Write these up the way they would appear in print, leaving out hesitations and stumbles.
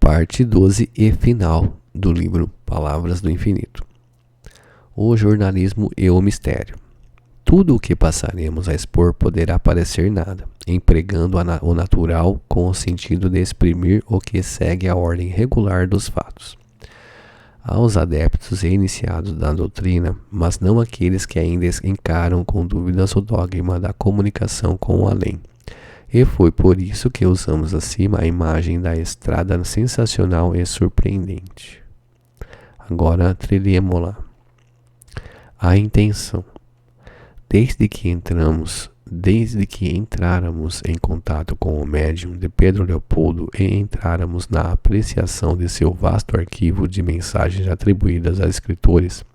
Parte 12 e final do livro Palavras do Infinito. O jornalismo e o mistério. Tudo o que passaremos a expor poderá parecer nada, empregando o natural com o sentido de exprimir o que segue a ordem regular dos fatos. Aos adeptos e iniciados da doutrina, mas não aqueles que ainda encaram com dúvidas o dogma da comunicação com o além. E foi por isso que usamos acima a imagem da estrada sensacional e surpreendente. Agora trilhemos lá. A intenção. Desde que entráramos em contato com o médium de Pedro Leopoldo e entráramos na apreciação de seu vasto arquivo de mensagens atribuídas a escritores,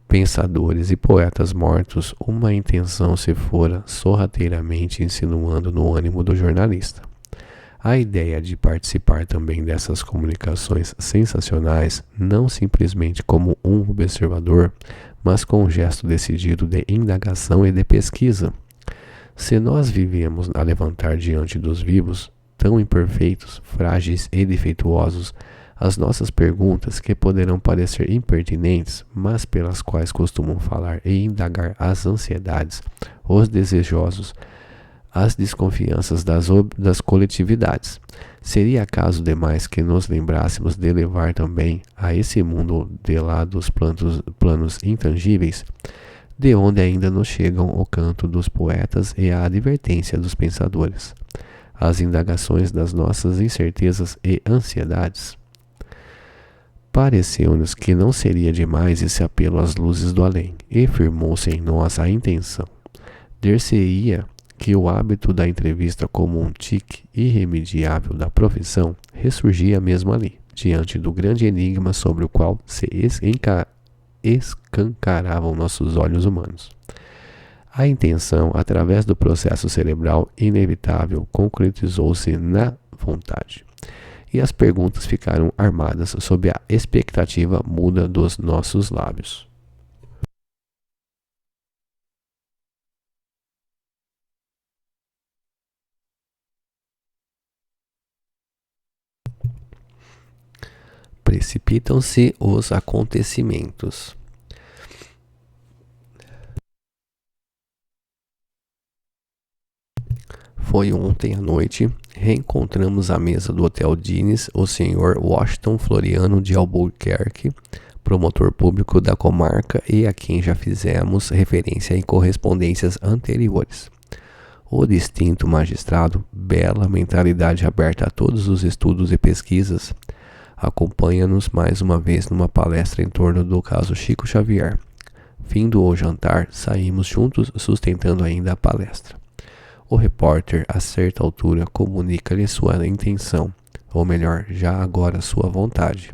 pensadores e poetas mortos, uma intenção se fora sorrateiramente insinuando no ânimo do jornalista. A ideia de participar também dessas comunicações sensacionais, não simplesmente como um observador, mas com um gesto decidido de indagação e de pesquisa. Se nós vivemos a levantar diante dos vivos, tão imperfeitos, frágeis e defeituosos, as nossas perguntas, que poderão parecer impertinentes, mas pelas quais costumam falar e indagar as ansiedades, os desejosos, as desconfianças das coletividades. Seria acaso demais que nos lembrássemos de levar também a esse mundo de lá dos planos intangíveis, de onde ainda nos chegam o canto dos poetas e a advertência dos pensadores, as indagações das nossas incertezas e ansiedades? Pareceu-nos que não seria demais esse apelo às luzes do além, e firmou-se em nós a intenção. Der-se-ia que o hábito da entrevista, como um tique irremediável da profissão, ressurgia mesmo ali, diante do grande enigma sobre o qual se escancaravam nossos olhos humanos. A intenção, através do processo cerebral inevitável, concretizou-se na vontade. E as perguntas ficaram armadas sob a expectativa muda dos nossos lábios. Precipitam-se os acontecimentos. Foi ontem à noite, reencontramos à mesa do Hotel Dines o Sr. Washington Floriano de Albuquerque, promotor público da comarca e a quem já fizemos referência em correspondências anteriores. O distinto magistrado, bela mentalidade aberta a todos os estudos e pesquisas, acompanha-nos mais uma vez numa palestra em torno do caso Chico Xavier. Findo o jantar, saímos juntos sustentando ainda a palestra. O repórter, a certa altura, comunica-lhe sua intenção, ou melhor, já agora sua vontade.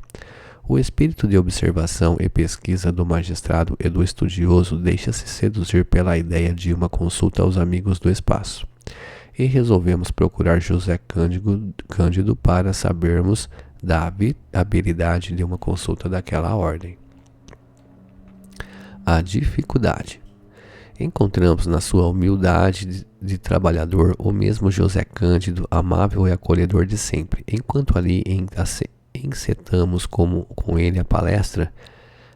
O espírito de observação e pesquisa do magistrado e do estudioso deixa-se seduzir pela ideia de uma consulta aos amigos do espaço. E resolvemos procurar José Cândido para sabermos da habilidade de uma consulta daquela ordem. A dificuldade. Encontramos na sua humildade de trabalhador o mesmo José Cândido, amável e acolhedor de sempre. Enquanto ali encetamos com ele a palestra,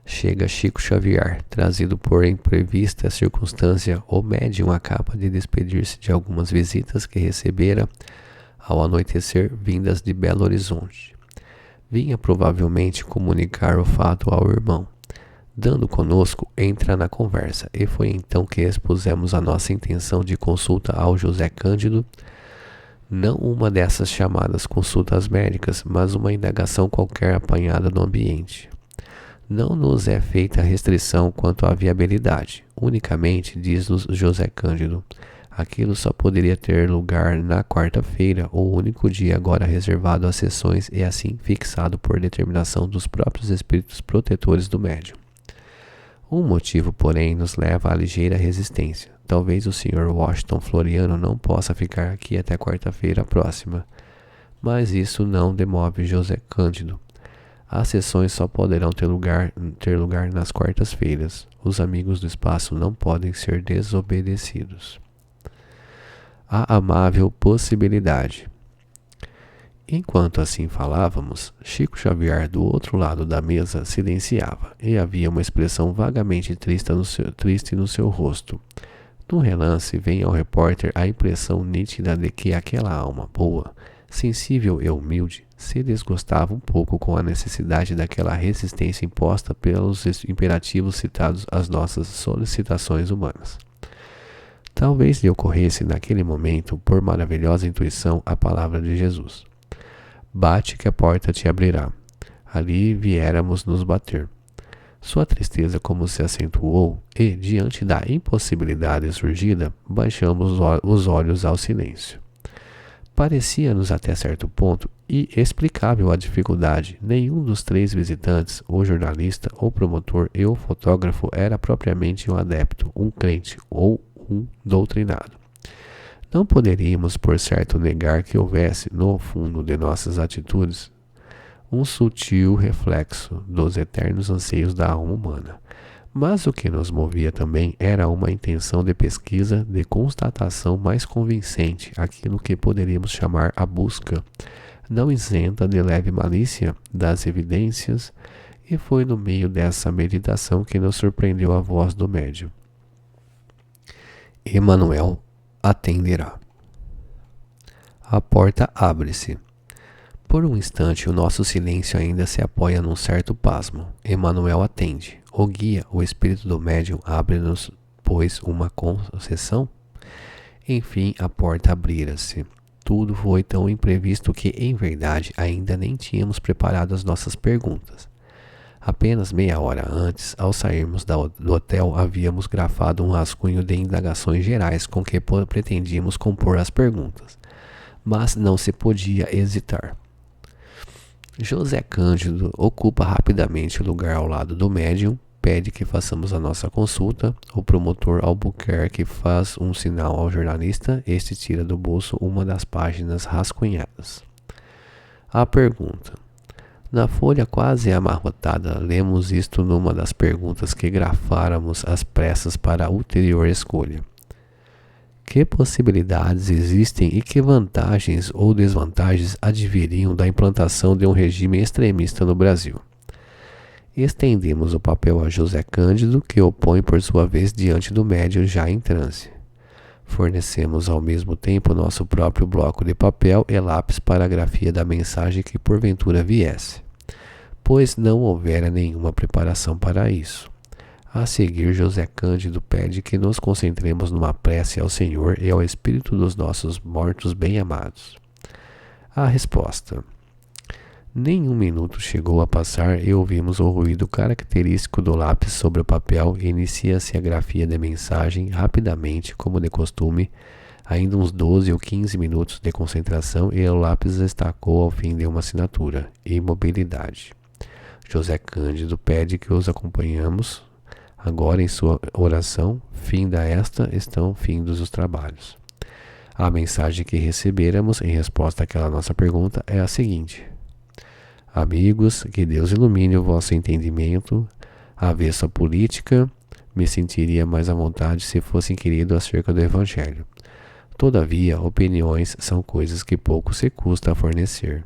chega Chico Xavier, trazido por imprevista circunstância. O médium acaba de despedir-se de algumas visitas que recebera ao anoitecer vindas de Belo Horizonte. Vinha provavelmente comunicar o fato ao irmão. Dando conosco, entra na conversa, e foi então que expusemos a nossa intenção de consulta ao José Cândido, não uma dessas chamadas consultas médicas, mas uma indagação qualquer apanhada no ambiente. Não nos é feita restrição quanto à viabilidade, unicamente, diz-nos José Cândido, aquilo só poderia ter lugar na quarta-feira, o único dia agora reservado às sessões e assim fixado por determinação dos próprios espíritos protetores do médium. Um motivo, porém, nos leva à ligeira resistência. Talvez o Sr. Washington Floriano não possa ficar aqui até quarta-feira próxima. Mas isso não demove José Cândido. As sessões só poderão ter lugar nas quartas-feiras. Os amigos do espaço não podem ser desobedecidos. A amável possibilidade. Enquanto assim falávamos, Chico Xavier do outro lado da mesa silenciava, e havia uma expressão vagamente triste no seu rosto. No relance vem ao repórter a impressão nítida de que aquela alma boa, sensível e humilde, se desgostava um pouco com a necessidade daquela resistência imposta pelos imperativos citados às nossas solicitações humanas. Talvez lhe ocorresse naquele momento, por maravilhosa intuição, a palavra de Jesus: bate que a porta te abrirá. Ali viéramos nos bater. Sua tristeza como se acentuou e, diante da impossibilidade surgida, baixamos os olhos ao silêncio. Parecia-nos até certo ponto inexplicável a dificuldade. Nenhum dos três visitantes, o jornalista, o promotor e o fotógrafo, era propriamente um adepto, um crente ou um doutrinado. Não poderíamos, por certo, negar que houvesse, no fundo de nossas atitudes, um sutil reflexo dos eternos anseios da alma humana. Mas o que nos movia também era uma intenção de pesquisa, de constatação mais convincente, aquilo que poderíamos chamar a busca, não isenta de leve malícia, das evidências, e foi no meio dessa meditação que nos surpreendeu a voz do médium. Emanuel atenderá. A porta abre-se. Por um instante o nosso silêncio ainda se apoia num certo pasmo. Emanuel atende. O guia, o espírito do médium, abre-nos, pois, uma concessão? Enfim, a porta abrira-se. Tudo foi tão imprevisto que, em verdade, ainda nem tínhamos preparado as nossas perguntas. Apenas meia hora antes, ao sairmos do hotel, havíamos grafado um rascunho de indagações gerais com que pretendíamos compor as perguntas. Mas não se podia hesitar. José Cândido ocupa rapidamente o lugar ao lado do médium, pede que façamos a nossa consulta. O promotor Albuquerque faz um sinal ao jornalista, este tira do bolso uma das páginas rascunhadas. A pergunta. Na folha quase amarrotada, lemos isto numa das perguntas que grafáramos às pressas para a ulterior escolha. Que possibilidades existem e que vantagens ou desvantagens adviriam da implantação de um regime extremista no Brasil? Estendemos o papel a José Cândido, que o põe por sua vez diante do médium já em transe. Fornecemos ao mesmo tempo nosso próprio bloco de papel e lápis para a grafia da mensagem que porventura viesse, pois não houvera nenhuma preparação para isso. A seguir, José Cândido pede que nos concentremos numa prece ao Senhor e ao Espírito dos nossos mortos bem-amados. A resposta. Nem um minuto chegou a passar e ouvimos o ruído característico do lápis sobre o papel e inicia-se a grafia de mensagem rapidamente, como de costume, ainda uns 12 ou 15 minutos de concentração e o lápis destacou ao fim de uma assinatura, imobilidade. José Cândido pede que os acompanhamos agora em sua oração, finda esta, estão findos os trabalhos. A mensagem que receberamos em resposta àquela nossa pergunta é a seguinte: amigos, que Deus ilumine o vosso entendimento, avesso à política, me sentiria mais à vontade se fosse inquirido acerca do Evangelho. Todavia, opiniões são coisas que pouco se custa a fornecer.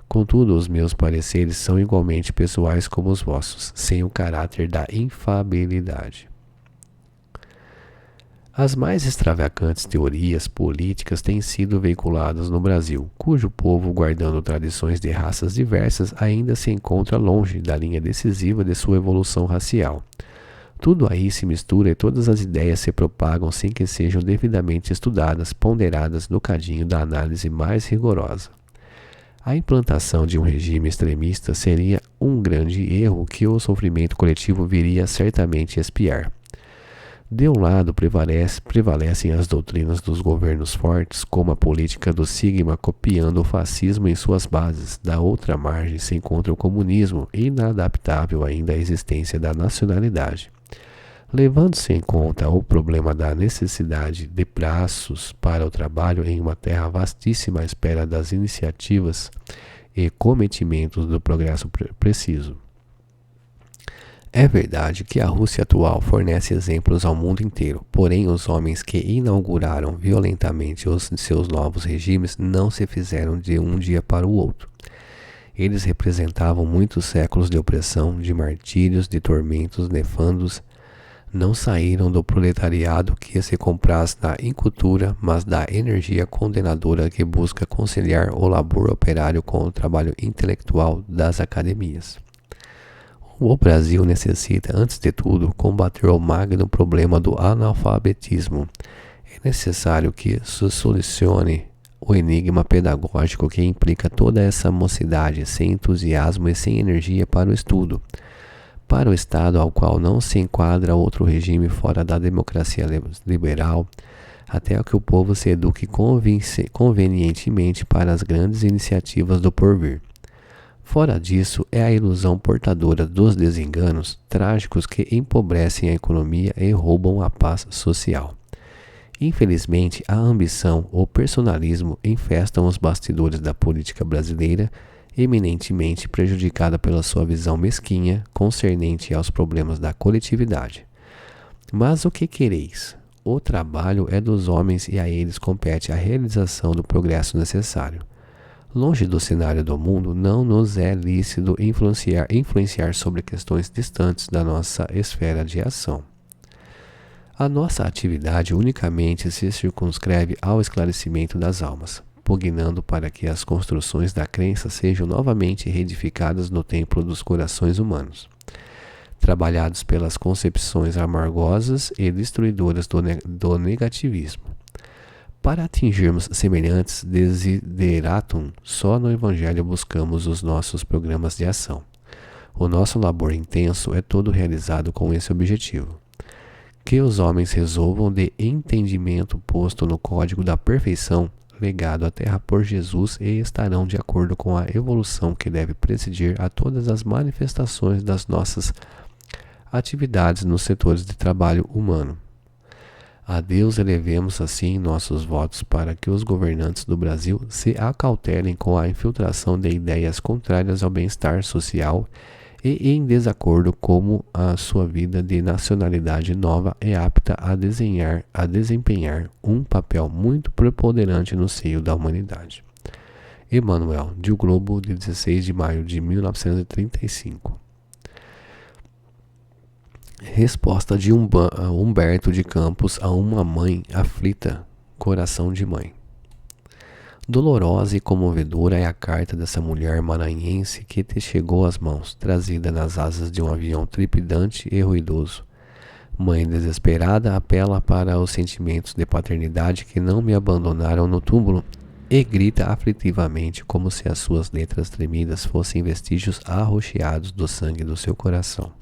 Contudo, os meus pareceres são igualmente pessoais como os vossos, sem o caráter da infalibilidade. As mais extravagantes teorias políticas têm sido veiculadas no Brasil, cujo povo, guardando tradições de raças diversas, ainda se encontra longe da linha decisiva de sua evolução racial. Tudo aí se mistura e todas as ideias se propagam sem que sejam devidamente estudadas, ponderadas no cadinho da análise mais rigorosa. A implantação de um regime extremista seria um grande erro que o sofrimento coletivo viria certamente expiar. De um lado prevalecem as doutrinas dos governos fortes, como a política do Sigma copiando o fascismo em suas bases. Da outra margem se encontra o comunismo, inadaptável ainda à existência da nacionalidade. Levando-se em conta o problema da necessidade de braços para o trabalho em uma terra vastíssima à espera das iniciativas e cometimentos do progresso preciso, É verdade que a Rússia atual fornece exemplos ao mundo inteiro, porém os homens que inauguraram violentamente os seus novos regimes não se fizeram de um dia para o outro. Eles representavam muitos séculos de opressão, de martírios, de tormentos nefandos. Não saíram do proletariado que se compraz na incultura, mas da energia condenadora que busca conciliar o labor operário com o trabalho intelectual das academias. O Brasil necessita, antes de tudo, combater o magno problema do analfabetismo. É necessário que se solucione o enigma pedagógico que implica toda essa mocidade sem entusiasmo e sem energia para o estudo. Para o Estado ao qual não se enquadra outro regime fora da democracia liberal, até que o povo se eduque convenientemente para as grandes iniciativas do porvir. Fora disso, é a ilusão portadora dos desenganos trágicos que empobrecem a economia e roubam a paz social. Infelizmente, a ambição ou personalismo infestam os bastidores da política brasileira, eminentemente prejudicada pela sua visão mesquinha concernente aos problemas da coletividade. Mas o que quereis? O trabalho é dos homens e a eles compete a realização do progresso necessário. Longe do cenário do mundo, não nos é lícito influenciar sobre questões distantes da nossa esfera de ação. A nossa atividade unicamente se circunscreve ao esclarecimento das almas, pugnando para que as construções da crença sejam novamente reedificadas no templo dos corações humanos, trabalhados pelas concepções amargosas e destruidoras do negativismo. Para atingirmos semelhantes desideratum, só no Evangelho buscamos os nossos programas de ação. O nosso labor intenso é todo realizado com esse objetivo. Que os homens resolvam de entendimento posto no código da perfeição, legado à terra por Jesus, e estarão de acordo com a evolução que deve presidir a todas as manifestações das nossas atividades nos setores de trabalho humano. A Deus elevemos assim nossos votos para que os governantes do Brasil se acautelem com a infiltração de ideias contrárias ao bem-estar social e em desacordo como a sua vida de nacionalidade nova é apta a desempenhar um papel muito preponderante no seio da humanidade. Emmanuel, de O Globo, de 16 de maio de 1935. Resposta de Humberto de Campos a uma mãe aflita, coração de mãe. Dolorosa e comovedora é a carta dessa mulher maranhense que te chegou às mãos, trazida nas asas de um avião trepidante e ruidoso. Mãe desesperada apela para os sentimentos de paternidade que não me abandonaram no túmulo e grita aflitivamente como se as suas letras tremidas fossem vestígios arroxeados do sangue do seu coração.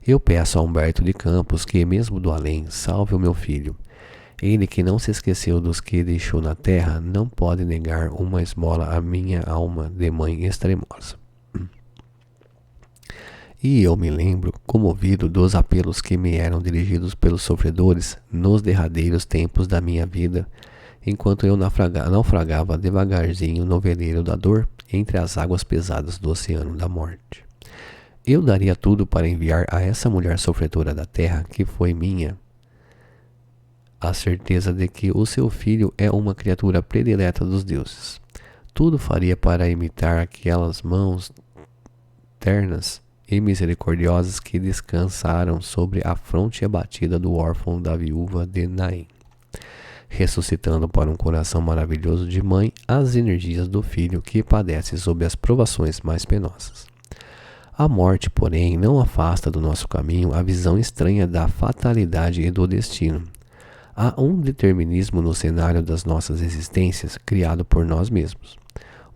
Eu peço a Humberto de Campos que, mesmo do além, salve o meu filho. Ele que não se esqueceu dos que deixou na terra, não pode negar uma esmola à minha alma de mãe extremosa. E eu me lembro, comovido, dos apelos que me eram dirigidos pelos sofredores nos derradeiros tempos da minha vida, enquanto eu naufragava devagarzinho no veleiro da dor entre as águas pesadas do oceano da morte. Eu daria tudo para enviar a essa mulher sofredora da terra, que foi minha, a certeza de que o seu filho é uma criatura predileta dos deuses. Tudo faria para imitar aquelas mãos ternas e misericordiosas que descansaram sobre a fronte abatida do órfão da viúva de Naim, ressuscitando para um coração maravilhoso de mãe as energias do filho que padece sob as provações mais penosas. A morte, porém, não afasta do nosso caminho a visão estranha da fatalidade e do destino. Há um determinismo no cenário das nossas existências criado por nós mesmos.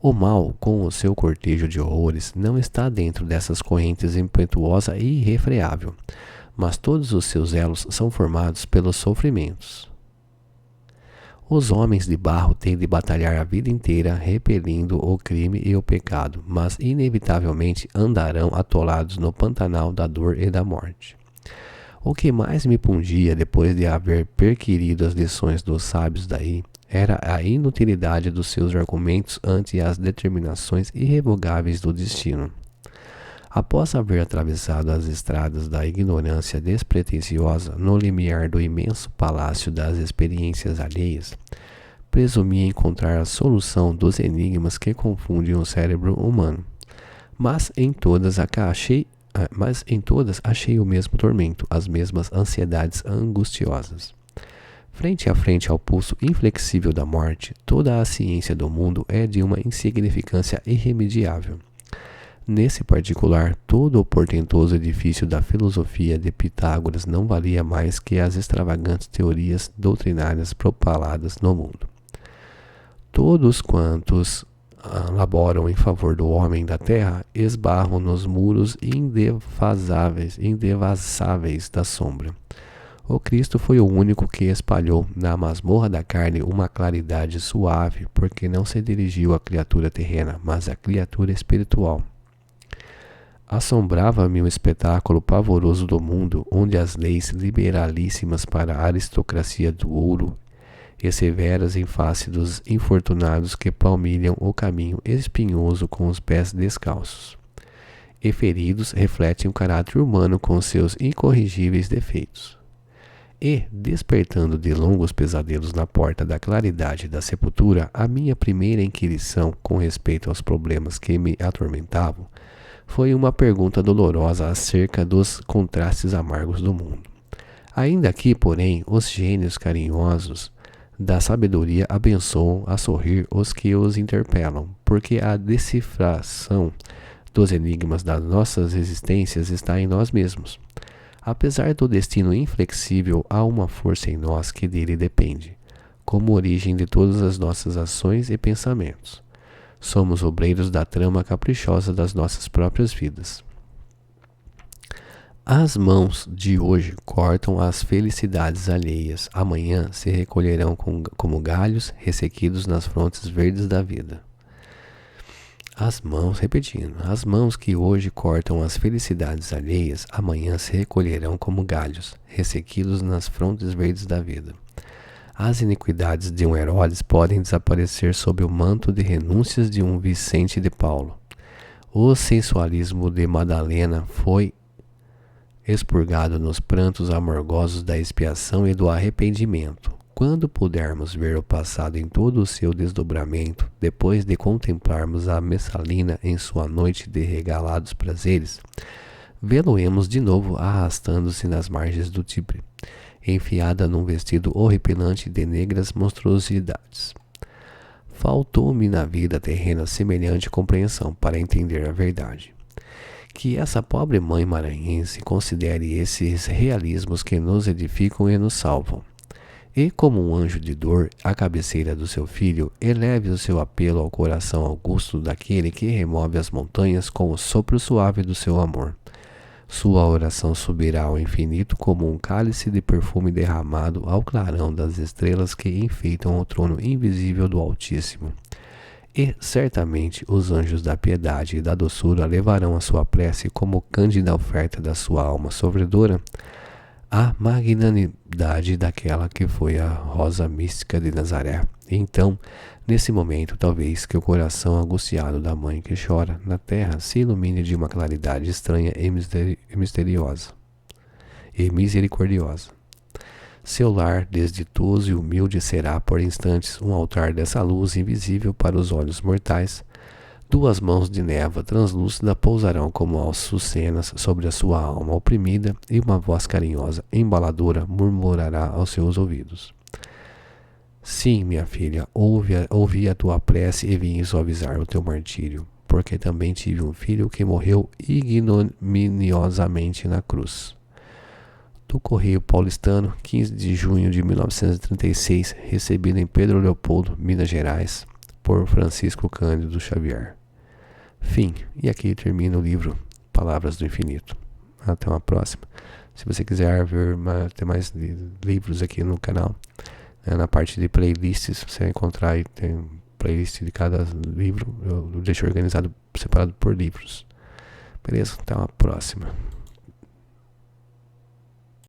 O mal, com o seu cortejo de horrores, não está dentro dessas correntes impetuosa e irrefreável, mas todos os seus elos são formados pelos sofrimentos. Os homens de barro têm de batalhar a vida inteira repelindo o crime e o pecado, mas inevitavelmente andarão atolados no pantanal da dor e da morte. O que mais me pungia depois de haver perquirido as lições dos sábios daí, era a inutilidade dos seus argumentos ante as determinações irrevogáveis do destino. Após haver atravessado as estradas da ignorância despretensiosa no limiar do imenso palácio das experiências alheias, presumi encontrar a solução dos enigmas que confundem o cérebro humano. Mas em todas achei o mesmo tormento, as mesmas ansiedades angustiosas. Frente a frente ao pulso inflexível da morte, toda a ciência do mundo é de uma insignificância irremediável. Nesse particular, todo o portentoso edifício da filosofia de Pitágoras não valia mais que as extravagantes teorias doutrinárias propaladas no mundo. Todos quantos laboram em favor do homem da terra esbarram nos muros indevassáveis da sombra. O Cristo foi o único que espalhou na masmorra da carne uma claridade suave, porque não se dirigiu à criatura terrena, mas à criatura espiritual. Assombrava-me o espetáculo pavoroso do mundo, onde as leis liberalíssimas para a aristocracia do ouro e severas em face dos infortunados que palmilham o caminho espinhoso com os pés descalços, e feridos refletem o caráter humano com seus incorrigíveis defeitos. E, despertando de longos pesadelos na porta da claridade da sepultura, a minha primeira inquirição com respeito aos problemas que me atormentavam foi uma pergunta dolorosa acerca dos contrastes amargos do mundo. Ainda aqui, porém, os gênios carinhosos da sabedoria abençoam a sorrir os que os interpelam, porque a decifração dos enigmas das nossas existências está em nós mesmos. Apesar do destino inflexível, há uma força em nós que dele depende, como origem de todas as nossas ações e pensamentos. Somos obreiros da trama caprichosa das nossas próprias vidas. As mãos de hoje cortam as felicidades alheias, amanhã se recolherão como galhos ressequidos nas frontes verdes da vida. As mãos que hoje cortam as felicidades alheias, amanhã se recolherão como galhos ressequidos nas frontes verdes da vida. As iniquidades de um Herodes podem desaparecer sob o manto de renúncias de um Vicente de Paulo. O sensualismo de Madalena foi expurgado nos prantos amargosos da expiação e do arrependimento. Quando pudermos ver o passado em todo o seu desdobramento, depois de contemplarmos a Messalina em sua noite de regalados prazeres, vê-lo-emos de novo arrastando-se nas margens do Tibre, enfiada num vestido horripilante de negras monstruosidades. Faltou-me na vida terrena semelhante compreensão para entender a verdade. Que essa pobre mãe maranhense considere esses realismos que nos edificam e nos salvam. E, como um anjo de dor, à cabeceira do seu filho, eleve o seu apelo ao coração augusto daquele que remove as montanhas com o sopro suave do seu amor. Sua oração subirá ao infinito como um cálice de perfume derramado ao clarão das estrelas que enfeitam o trono invisível do Altíssimo. E, certamente, os anjos da piedade e da doçura levarão a sua prece como cândida oferta da sua alma sofredora a magnanimidade daquela que foi a rosa mística de Nazaré. E então, nesse momento, talvez que o coração angustiado da mãe que chora na terra se ilumine de uma claridade estranha e misteriosa e misericordiosa. Seu lar desditoso e humilde será por instantes um altar dessa luz invisível para os olhos mortais. Duas mãos de névoa translúcida pousarão como açucenas sobre a sua alma oprimida, e uma voz carinhosa, embaladora, murmurará aos seus ouvidos: Sim, minha filha, ouvi a tua prece e vim suavizar o teu martírio, porque também tive um filho que morreu ignominiosamente na cruz. Do Correio Paulistano, 15 de junho de 1936, recebido em Pedro Leopoldo, Minas Gerais, por Francisco Cândido Xavier. Fim. E aqui termina o livro Palavras do Infinito. Até uma próxima. Se você quiser ver ter mais livros aqui no canal, na parte de playlists, você vai encontrar aí, tem playlist de cada livro. Eu deixo organizado, separado por livros. Beleza? Até uma próxima.